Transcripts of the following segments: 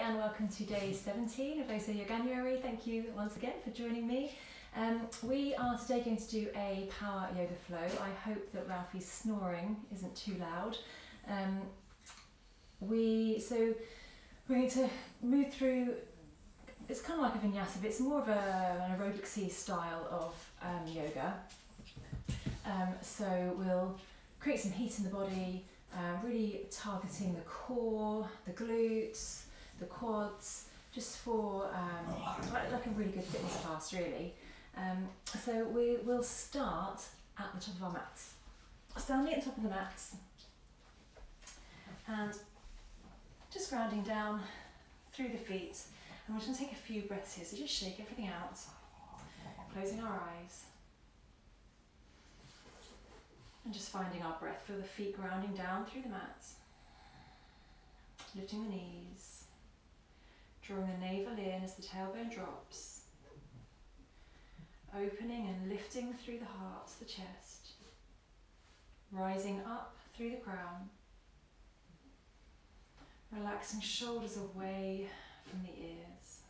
and welcome to day 17 of Ohso January. Thank you once again for joining me. We are today going to do a power yoga flow. I hope that Ralphie's snoring isn't too loud. We're going to move through, it's kind of like a vinyasa, but it's more of an aerobic-y style of yoga. So we'll create some heat in the body, really targeting the core, the glutes, the quads, just for like a really good fitness class really. So we will start at the top of our mats. Standing at the top of the mats and just grounding down through the feet. And we're just going to take a few breaths here, so just shake everything out, closing our eyes. And just finding our breath, feel the feet grounding down through the mats. Lifting the knees, drawing the navel in as the tailbone drops. Opening and lifting through the heart, the chest. Rising up through the crown. Relaxing shoulders away from the ears.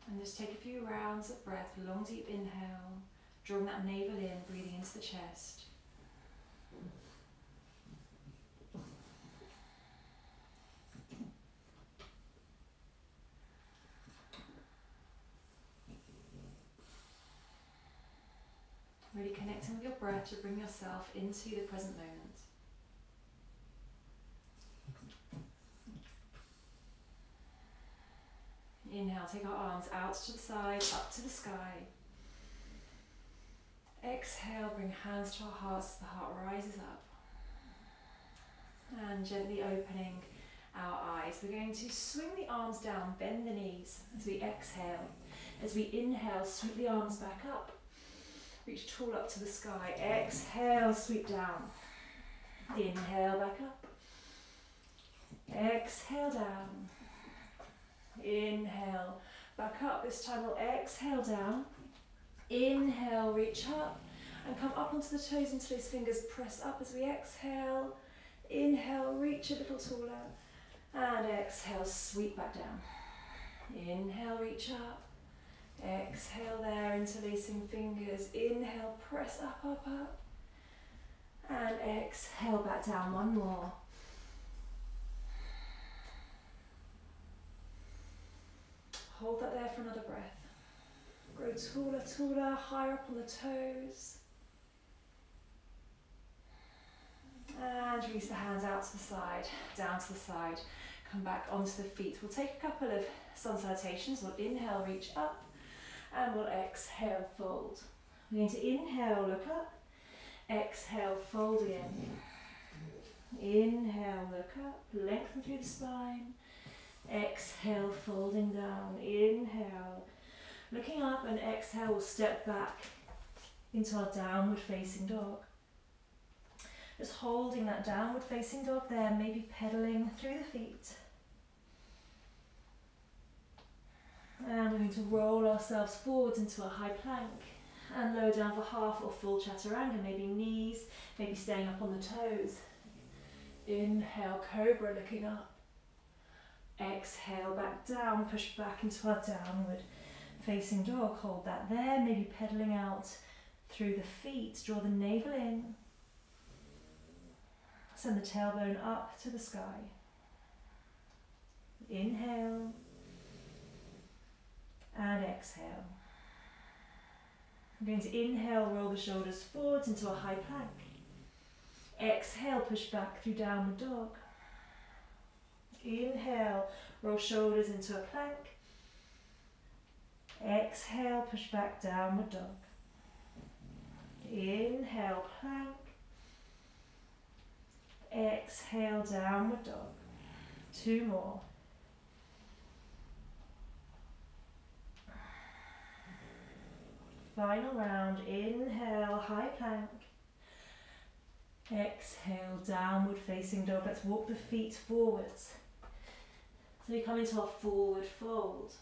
And just take a few rounds of breath, long deep inhale, drawing that navel in, breathing into the chest. Really connecting with your breath to bring yourself into the present moment. Inhale, take our arms out to the side, up to the sky. Exhale, bring hands to our hearts as the heart rises up. And gently opening our eyes. We're going to swing the arms down, bend the knees as we exhale. As we inhale, sweep the arms back up. Reach tall up to the sky. Exhale, sweep down. Inhale, back up. Exhale, down. Inhale, back up. This time we'll exhale down. Inhale, reach up. And come up onto the toes, interlace fingers, press up as we exhale. Inhale, reach a little taller. And exhale, sweep back down. Inhale, reach up. Exhale there, interlacing fingers. Inhale, press up, up, up. And exhale back down, one more. Hold that there for another breath. Grow taller, taller, higher up on the toes. And release the hands out to the side, down to the side. Come back onto the feet. We'll take a couple of sun salutations. We'll inhale, reach up. And we'll exhale, fold. We're going to inhale, look up. Exhale, fold again. Inhale, look up. Lengthen through the spine. Exhale, folding down. Inhale, looking up, and exhale, we'll step back into our downward facing dog. Just holding that downward facing dog there, maybe pedaling through the feet. And we're going to roll ourselves forwards into a high plank and lower down for half or full chaturanga, maybe knees, maybe staying up on the toes. Inhale, cobra, looking up. Exhale, back down, push back into our downward facing dog. Hold that there, maybe pedaling out through the feet. Draw the navel in. Send the tailbone up to the sky. Inhale. And exhale. I'm going to inhale, roll the shoulders forwards into a high plank. Exhale, push back through downward dog. Inhale, roll shoulders into a plank. Exhale, push back, downward dog. Inhale, plank. Exhale, downward dog. Two more. Final round, inhale, high plank. Exhale, downward facing dog. Let's walk the feet forwards. So we come into our forward fold.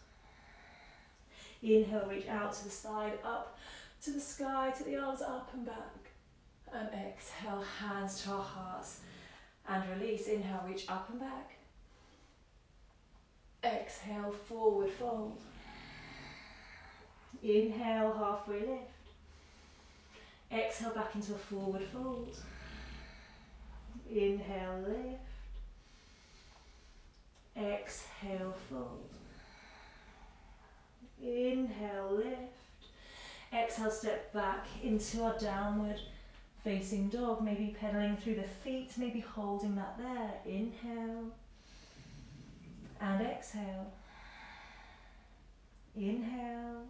Inhale, reach out to the side, up to the sky, to the arms up and back. And exhale, hands to our hearts. And release, inhale, reach up and back. Exhale, forward fold. Inhale, halfway lift. Exhale, back into a forward fold. Inhale, lift. Exhale, fold. Inhale, lift. Exhale, step back into our downward facing dog. Maybe pedaling through the feet, maybe holding that there. Inhale and exhale. Inhale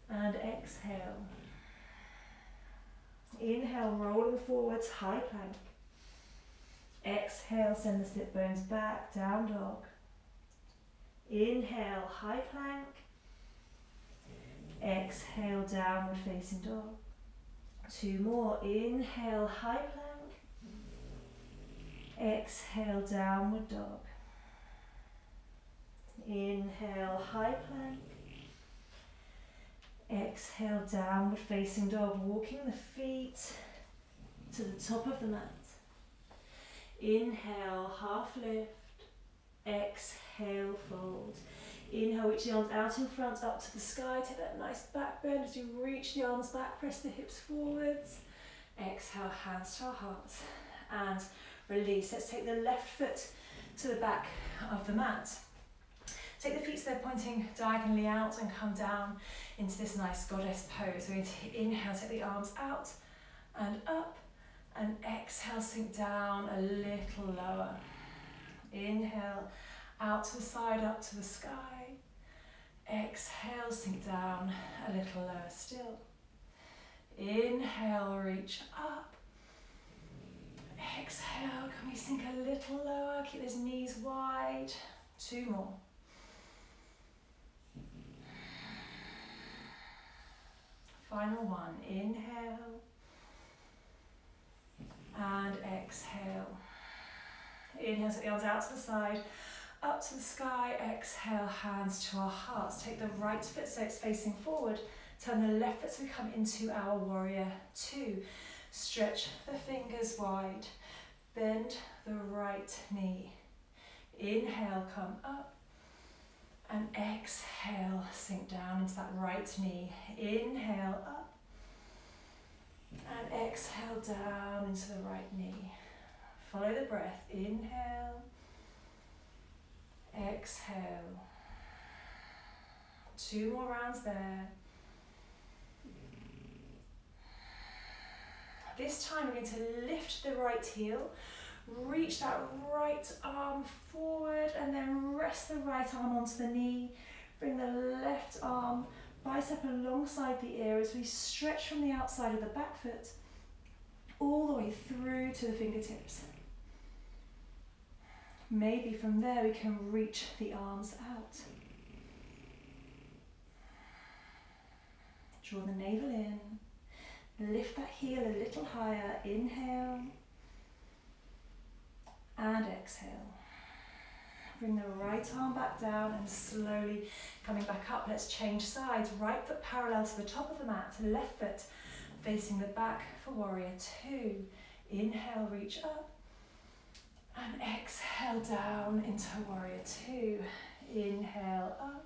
and exhale. Inhale, rolling forwards, high plank. Exhale, send the sit bones back, down dog. Inhale, high plank. Exhale, downward facing dog. 2 more. Inhale, high plank. Exhale, downward dog. Inhale, high plank. Exhale, downward facing dog, walking the feet to the top of the mat. Inhale, half lift. Exhale, fold. Inhale, reach the arms out in front, up to the sky. Take that nice back bend as you reach the arms back, press the hips forwards. Exhale, hands to our hearts. And release. Let's take the left foot to the back of the mat. Take the feet so they're pointing diagonally out and come down into this nice goddess pose. We're going to inhale, take the arms out and up, and exhale, sink down a little lower. Inhale, out to the side, up to the sky. Exhale, sink down a little lower still. Inhale, reach up. Exhale, can we sink a little lower? Keep those knees wide. 2 more. Final one. Inhale and exhale. Inhale, take the arms out to the side, up to the sky. Exhale, hands to our hearts. Take the right foot so it's facing forward. Turn the left foot so we come into our warrior 2. Stretch the fingers wide. Bend the right knee. Inhale, come up. And exhale, sink down into that right knee. Inhale, up. And exhale, down into the right knee. Follow the breath. Inhale. Exhale. 2 more rounds there. This time we're going to lift the right heel. Reach that right arm forward and then rest the right arm onto the knee. Bring the left arm, bicep alongside the ear as we stretch from the outside of the back foot all the way through to the fingertips. Maybe from there we can reach the arms out. Draw the navel in. Lift that heel a little higher. Inhale. And exhale. Bring the right arm back down and slowly coming back up. Let's change sides. Right foot parallel to the top of the mat. Left foot facing the back for warrior 2. Inhale, reach up. And exhale down into warrior 2. Inhale up.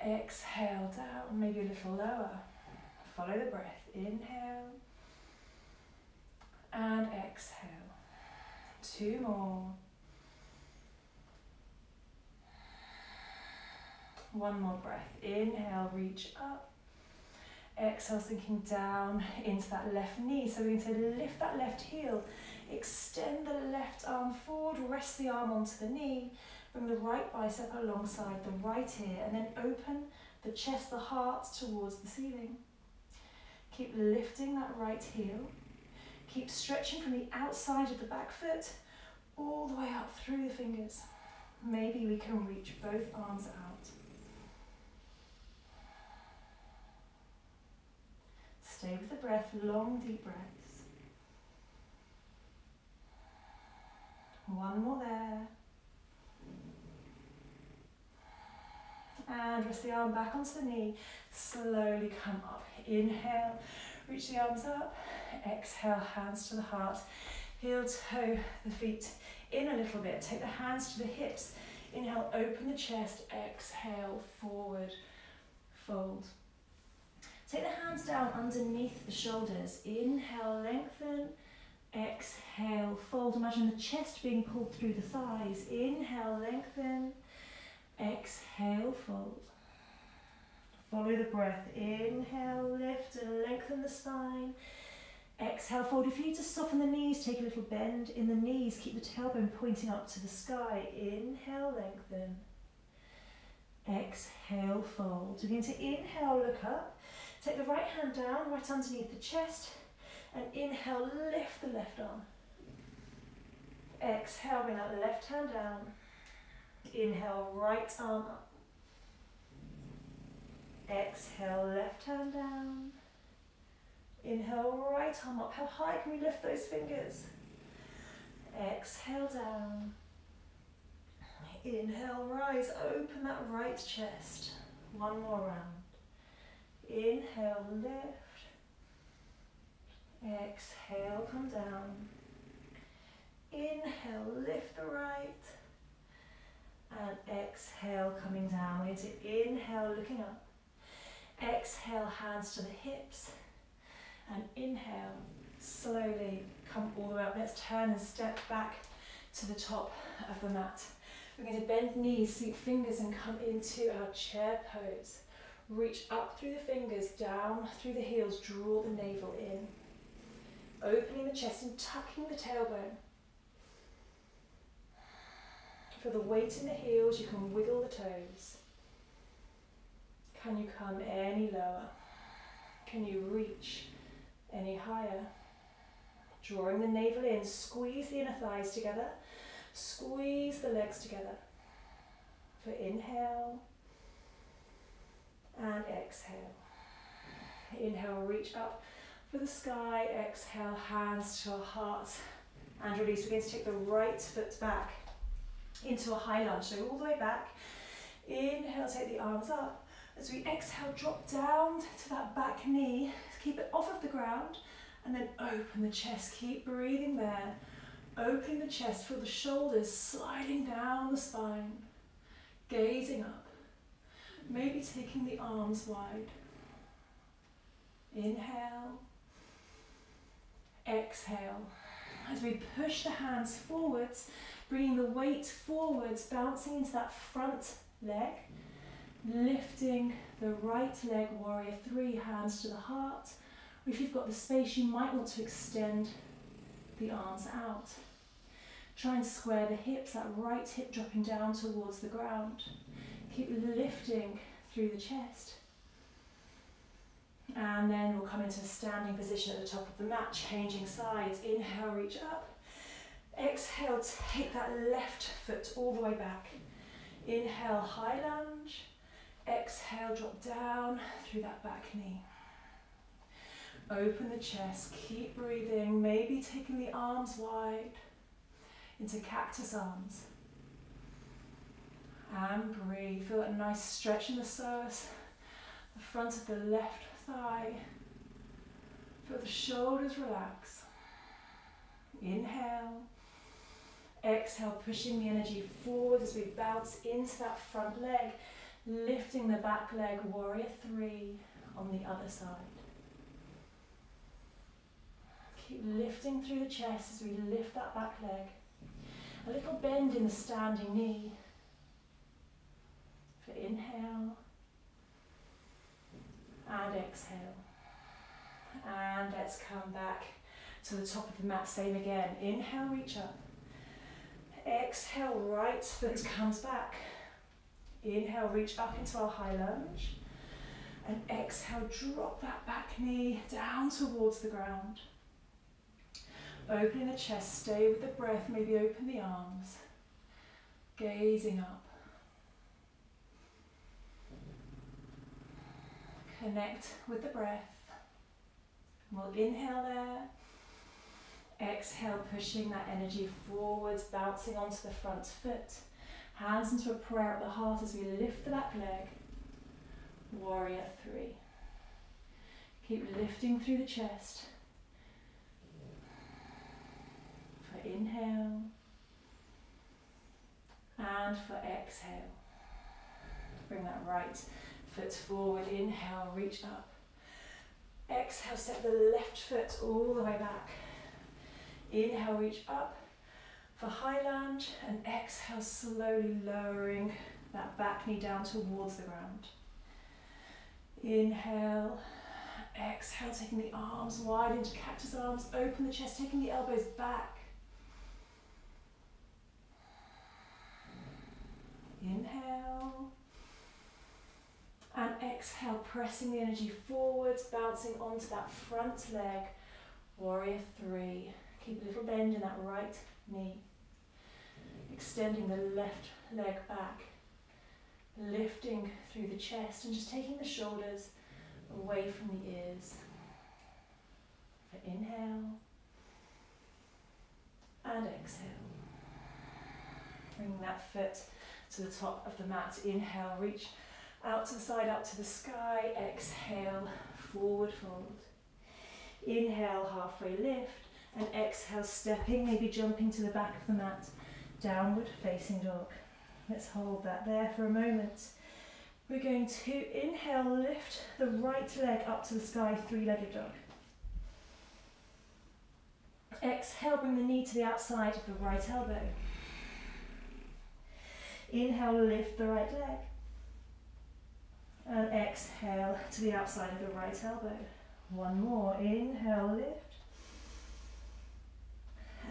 Exhale down, maybe a little lower. Follow the breath. Inhale. And exhale. 2 more. 1 more breath. Inhale, reach up. Exhale, sinking down into that left knee. So we're going to lift that left heel. Extend the left arm forward. Rest the arm onto the knee. Bring the right bicep alongside the right ear. And then open the chest, the heart towards the ceiling. Keep lifting that right heel. Keep stretching from the outside of the back foot all the way up through the fingers. Maybe we can reach both arms out. Stay with the breath, long deep breaths. 1 more there. And rest the arm back onto the knee. Slowly come up. Inhale, reach the arms up. Exhale, hands to the heart. Heel toe the feet in a little bit. Take the hands to the hips. Inhale, open the chest. Exhale, forward, fold. Take the hands down underneath the shoulders. Inhale, lengthen. Exhale, fold. Imagine the chest being pulled through the thighs. Inhale, lengthen. Exhale, fold. Follow the breath. Inhale, lift and lengthen the spine. Exhale, fold. If you need to soften the knees, take a little bend in the knees. Keep the tailbone pointing up to the sky. Inhale, lengthen. Exhale, fold. Begin to inhale, look up. Take the right hand down, right underneath the chest. And inhale, lift the left arm. Exhale, bring that left hand down. Inhale, right arm up. Exhale, left hand down. Inhale, right arm up. How high can we lift those fingers? Exhale, down. Inhale, rise, open that right chest. One more round. Inhale, lift. Exhale, come down. Inhale, lift the right. And exhale, coming down. We're going to inhale, looking up. Exhale, hands to the hips. And inhale, slowly come all the way up. Let's turn and step back to the top of the mat. We're going to bend knees, sweep fingers and come into our chair pose. Reach up through the fingers, down through the heels, draw the navel in. Opening the chest and tucking the tailbone. For the weight in the heels, you can wiggle the toes. Can you come any lower? Can you reach any higher? Drawing the navel in, squeeze the inner thighs together, squeeze the legs together. For inhale and exhale. Inhale, reach up for the sky. Exhale, hands to our heart and release. We're going to take the right foot back into a high lunge, so all the way back. Inhale, take the arms up. As we exhale, drop down to that back knee. Keep it off of the ground and then open the chest. Keep breathing there. Opening the chest, feel the shoulders sliding down the spine. Gazing up. Maybe taking the arms wide. Inhale. Exhale. As we push the hands forwards, bringing the weight forwards, bouncing into that front leg. Lifting the right leg, warrior three, hands to the heart. Or if you've got the space, you might want to extend the arms out. Try and square the hips, that right hip dropping down towards the ground. Keep lifting through the chest. And then we'll come into a standing position at the top of the mat, changing sides. Inhale, reach up. Exhale, take that left foot all the way back. Inhale, high lunge. Exhale, drop down through that back knee. Open the chest, keep breathing, maybe taking the arms wide into cactus arms. And breathe, feel that nice stretch in the psoas, the front of the left thigh. Feel the shoulders relax. Inhale. Exhale, pushing the energy forward as we bounce into that front leg. Lifting the back leg, warrior three on the other side. Keep lifting through the chest as we lift that back leg. A little bend in the standing knee. For inhale and exhale. And let's come back to the top of the mat, same again. Inhale, reach up. Exhale, right foot comes back. Inhale, reach up into our high lunge. And exhale, drop that back knee down towards the ground. Opening the chest, stay with the breath, maybe open the arms. Gazing up. Connect with the breath. We'll inhale there. Exhale, pushing that energy forwards, bouncing onto the front foot. Hands into a prayer at the heart as we lift the back leg. Warrior three. Keep lifting through the chest. For inhale And for exhale, bring that right foot forward. Inhale, reach up. Exhale, step the left foot all the way back. Inhale, reach up for high lunge, and exhale, slowly lowering that back knee down towards the ground. Inhale, exhale, taking the arms wide into cactus arms, open the chest, taking the elbows back. Inhale, and exhale, pressing the energy forwards, bouncing onto that front leg, warrior three. Keep a little bend in that right knee, extending the left leg back, lifting through the chest and just taking the shoulders away from the ears. For inhale and exhale. Bring that foot to the top of the mat. Inhale, reach out to the side, up to the sky. Exhale, forward fold. Inhale, halfway lift, and exhale, stepping, maybe jumping to the back of the mat. Downward facing dog. Let's hold that there for a moment. We're going to inhale, lift the right leg up to the sky, three-legged dog. Exhale, bring the knee to the outside of the right elbow. Inhale, lift the right leg. And exhale to the outside of the right elbow. One more. Inhale, lift.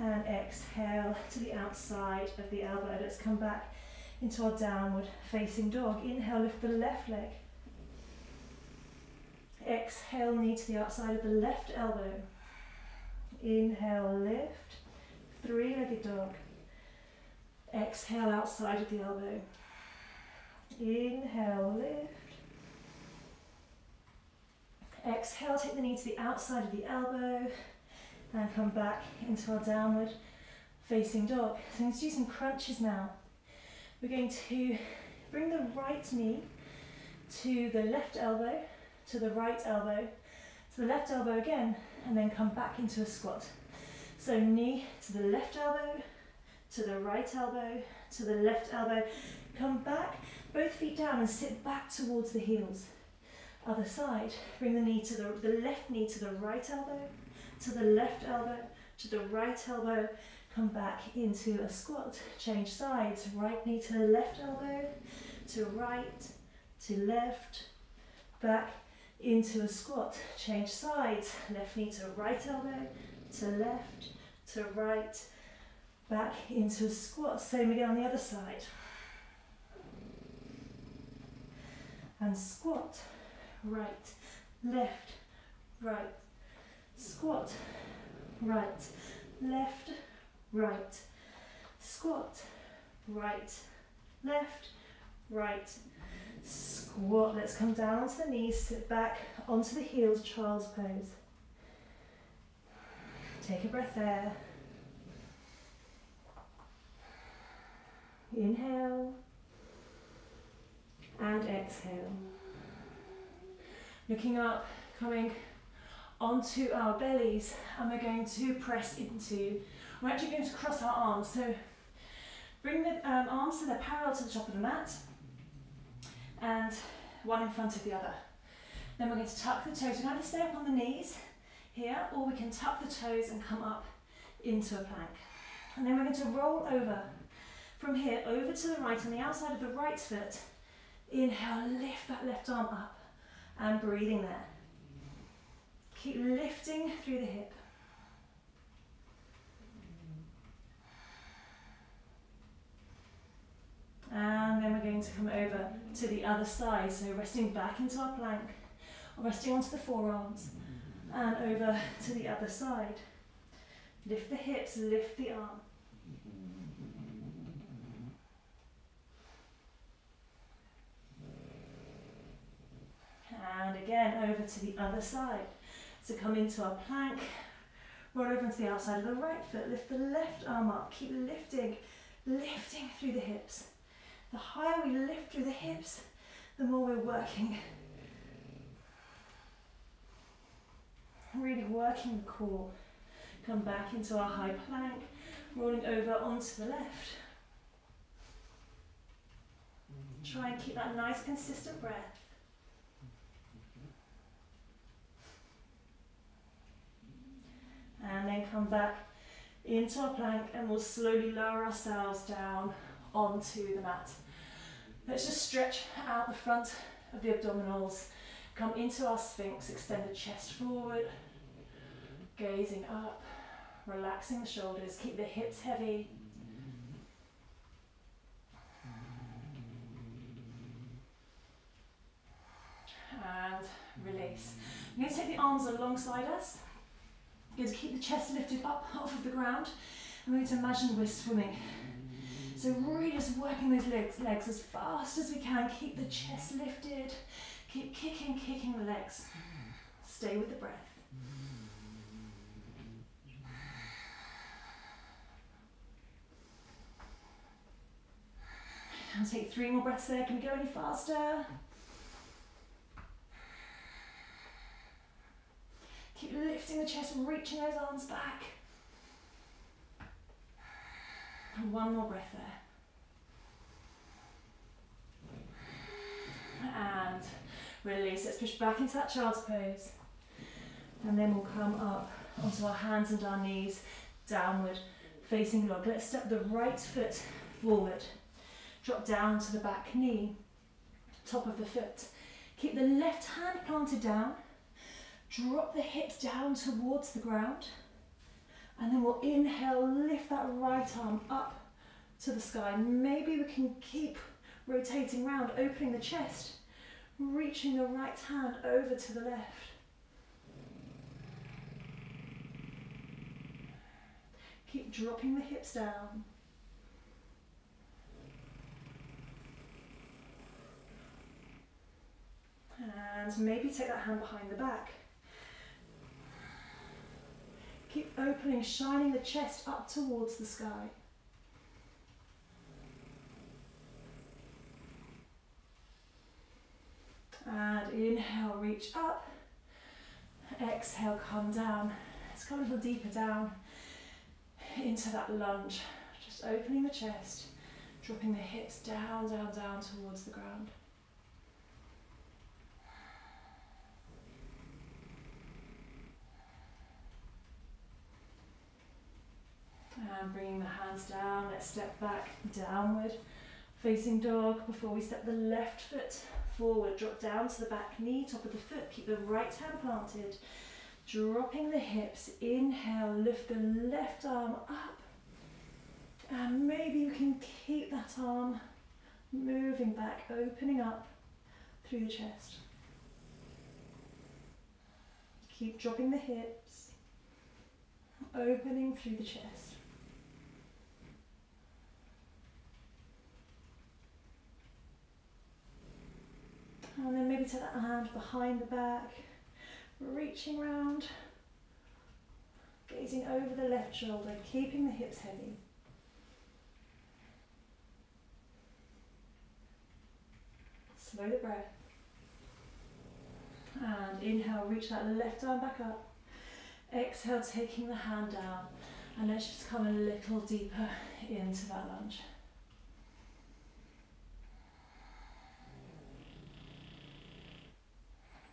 And exhale to the outside of the elbow. Let's come back into our downward facing dog. Inhale, lift the left leg. Exhale, knee to the outside of the left elbow. Inhale, lift, three-legged dog. Exhale, outside of the elbow. Inhale, lift. Exhale, take the knee to the outside of the elbow and come back into our downward facing dog. So I'm going to do some crunches now. We're going to bring the right knee to the left elbow, to the right elbow, to the left elbow again, and then come back into a squat. So knee to the left elbow, to the right elbow, to the left elbow, come back, both feet down and sit back towards the heels. Other side, bring the knee to the left knee to the right elbow, to the left elbow, to the right elbow, come back into a squat. Change sides, right knee to the left elbow, to right, to left, back into a squat. Change sides, left knee to right elbow, to left, to right, back into a squat. Same again on the other side. And squat, right, left, right, squat, right, left, right, squat, right, left, right, squat. Let's come down onto the knees, sit back onto the heels, child's pose. Take a breath there. Inhale and exhale. Looking up, coming onto our bellies, and we're going to press into, we're actually going to cross our arms. So bring the arms so they're parallel to the top of the mat, and one in front of the other. Then we're going to tuck the toes. We can either stay up on the knees here, or we can tuck the toes and come up into a plank. And then we're going to roll over from here, over to the right, on the outside of the right foot. Inhale, lift that left arm up, and breathing there. Keep lifting through the hip. And then we're going to come over to the other side. So resting back into our plank, or resting onto the forearms, and over to the other side. Lift the hips, lift the arm. And again, over to the other side. So come into our plank, roll over into the outside of the right foot, lift the left arm up, keep lifting, lifting through the hips. The higher we lift through the hips, the more we're working. Really working the core. Come back into our high plank, rolling over onto the left. Try and keep that nice consistent breath. And then come back into our plank and we'll slowly lower ourselves down onto the mat. Let's just stretch out the front of the abdominals. Come into our Sphinx, extend the chest forward, gazing up, relaxing the shoulders, keep the hips heavy. And release. I'm going to take the arms alongside us. You're going to keep the chest lifted up off of the ground. And we're going to imagine we're swimming. So really just working those legs as fast as we can. Keep the chest lifted. Keep kicking the legs. Stay with the breath. I'll take 3 more breaths there. Can we go any faster? Keep lifting the chest and reaching those arms back. And 1 more breath there. And release. Let's push back into that child's pose. And then we'll come up onto our hands and our knees, downward facing dog. Let's step the right foot forward. Drop down to the back knee, top of the foot. Keep the left hand planted down. Drop the hips down towards the ground. And then we'll inhale, lift that right arm up to the sky. Maybe we can keep rotating round, opening the chest, reaching the right hand over to the left. Keep dropping the hips down. And maybe take that hand behind the back. Keep opening, shining the chest up towards the sky. And inhale, reach up. Exhale, come down. Let's come a little deeper down into that lunge. Just opening the chest, dropping the hips down, down, down towards the ground. And bringing the hands down, let's step back, downward facing dog before we step the left foot forward. Drop down to the back knee, top of the foot, keep the right hand planted. Dropping the hips, inhale, lift the left arm up. And maybe you can keep that arm moving back, opening up through the chest. Keep dropping the hips, opening through the chest. And then maybe take that hand behind the back, reaching round, gazing over the left shoulder, keeping the hips heavy. Slow the breath. And inhale, reach that left arm back up. Exhale, taking the hand down. And let's just come a little deeper into that lunge.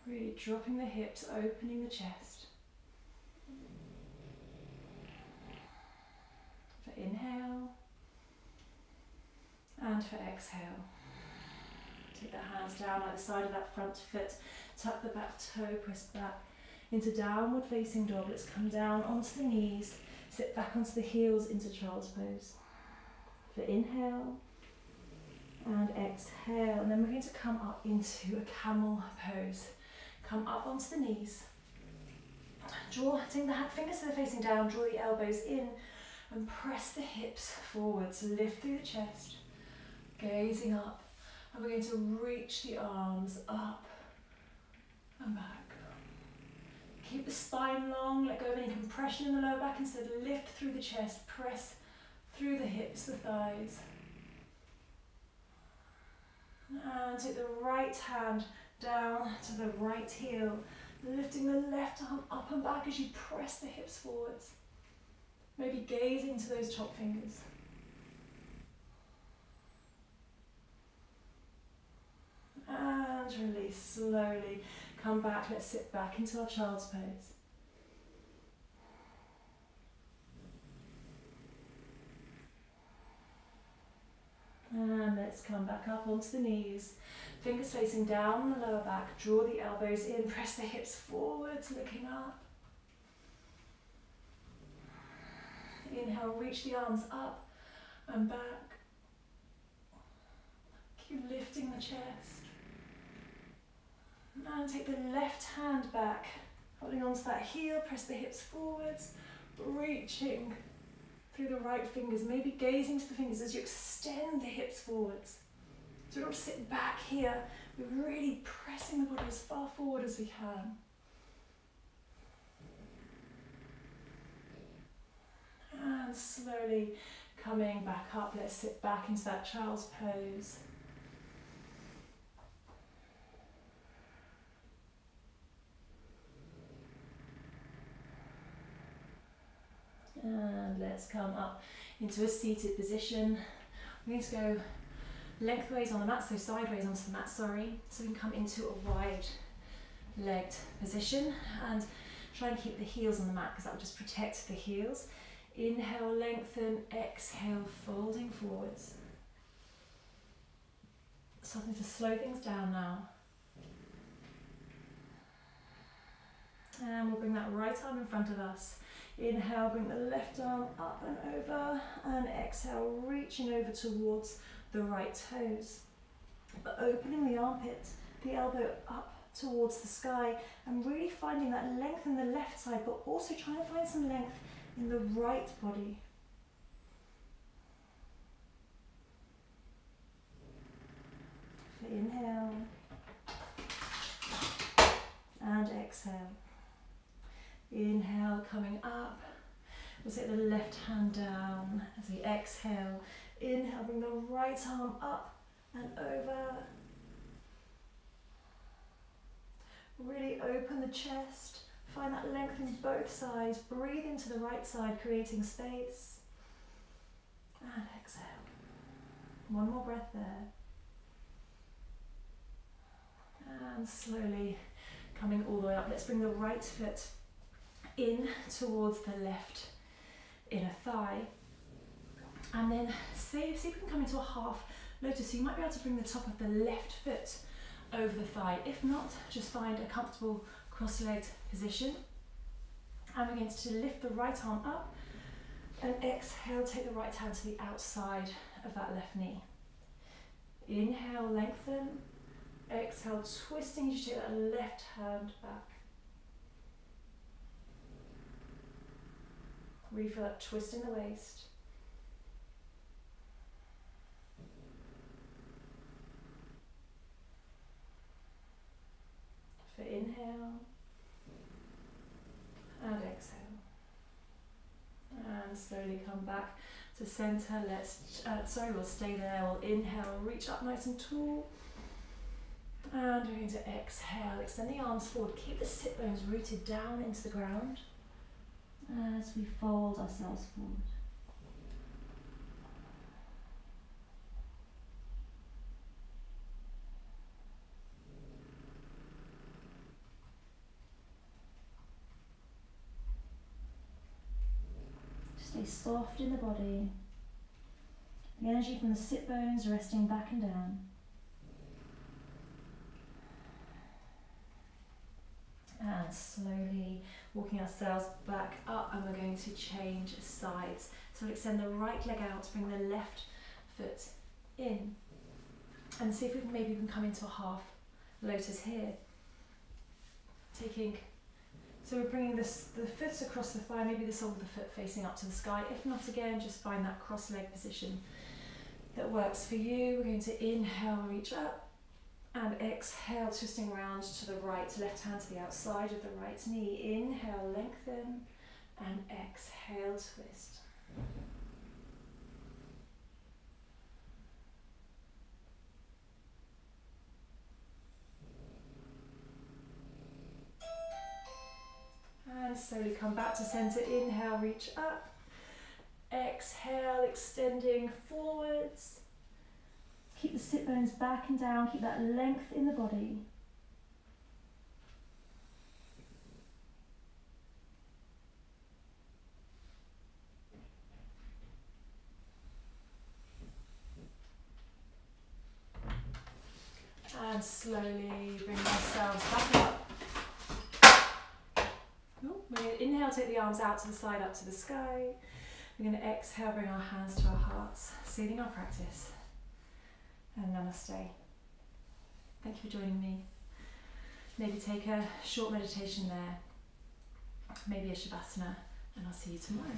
Really dropping the hips, opening the chest. For inhale and for exhale. Take the hands down either side of that front foot, tuck the back toe, press back into downward facing dog. Let's come down onto the knees, sit back onto the heels into child's pose. For inhale and exhale, and then we're going to come up into a camel pose. Come up onto the knees. Take the fingers so they're facing down, draw the elbows in and press the hips forwards. Lift through the chest, gazing up. And we're going to reach the arms up and back. Keep the spine long, let go of any compression in the lower back. Instead, lift through the chest, press through the hips, the thighs. And take the right hand down to the right heel, lifting the left arm up and back as you press the hips forwards. Maybe gazing to those top fingers. slowly come back. Let's sit back into our child's pose. And let's come back up onto the knees. Fingers facing down the lower back. Draw the elbows in. Press the hips forwards, looking up. Inhale, reach the arms up and back. Keep lifting the chest. And take the left hand back. Holding onto that heel, press the hips forwards. Reaching through the right fingers, maybe gazing to the fingers as you extend the hips forwards. So we don't sit back here, we're really pressing the body as far forward as we can. And slowly coming back up, let's sit back into that child's pose. And let's come up into a seated position. We're going to go lengthways on the mat, so sideways onto the mat, sorry. So we can come into a wide legged position and try and keep the heels on the mat because that will just protect the heels. Inhale, lengthen, exhale, folding forwards. Starting to slow things down now. And we'll bring that right arm in front of us. Inhale, bring the left arm up and over, and exhale, reaching over towards the right toes. But opening the armpit, the elbow up towards the sky, and really finding that length in the left side, but also trying to find some length in the right body. Inhale, and exhale. Inhale, coming up. We'll take the left hand down as we exhale. Inhale, bring the right arm up and over. Really open the chest. Find that length in both sides. Breathe into the right side, creating space. And exhale. One more breath there. And slowly coming all the way up. Let's bring the right foot in towards the left inner thigh, and then see if we can come into a half lotus. So you might be able to bring the top of the left foot over the thigh. If not, just find a comfortable cross-legged position, and we're going to lift the right arm up and exhale, take the right hand to the outside of that left knee. Inhale, lengthen. Exhale, twisting as you take that left hand back. Really feel that twist in the waist. For inhale and exhale. And slowly come back to center. We'll stay there. We'll inhale, reach up nice and tall. And we're going to exhale, extend the arms forward, keep the sit bones rooted down into the ground as we fold ourselves forward. Stay soft in the body. The energy from the sit bones resting back and down. And slowly walking ourselves back up, and we're going to change sides. So we'll extend the right leg out, bring the left foot in, and see if we can maybe come into a half lotus here. So we're bringing the foot across the thigh, maybe the sole of the foot facing up to the sky. If not, again, just find that cross-leg position that works for you. We're going to inhale, reach up. And exhale, twisting around to the right, left hand to the outside of the right knee. Inhale, lengthen, and exhale, twist. And slowly come back to center. Inhale, reach up. Exhale, extending forwards. Keep the sit bones back and down, keep that length in the body. and slowly bring ourselves back up. Ooh, we're going to inhale, take the arms out to the side, up to the sky. We're going to exhale, bring our hands to our hearts, sealing our practice. And namaste. Thank you for joining me. Maybe take a short meditation there, maybe a shavasana, and I'll see you tomorrow.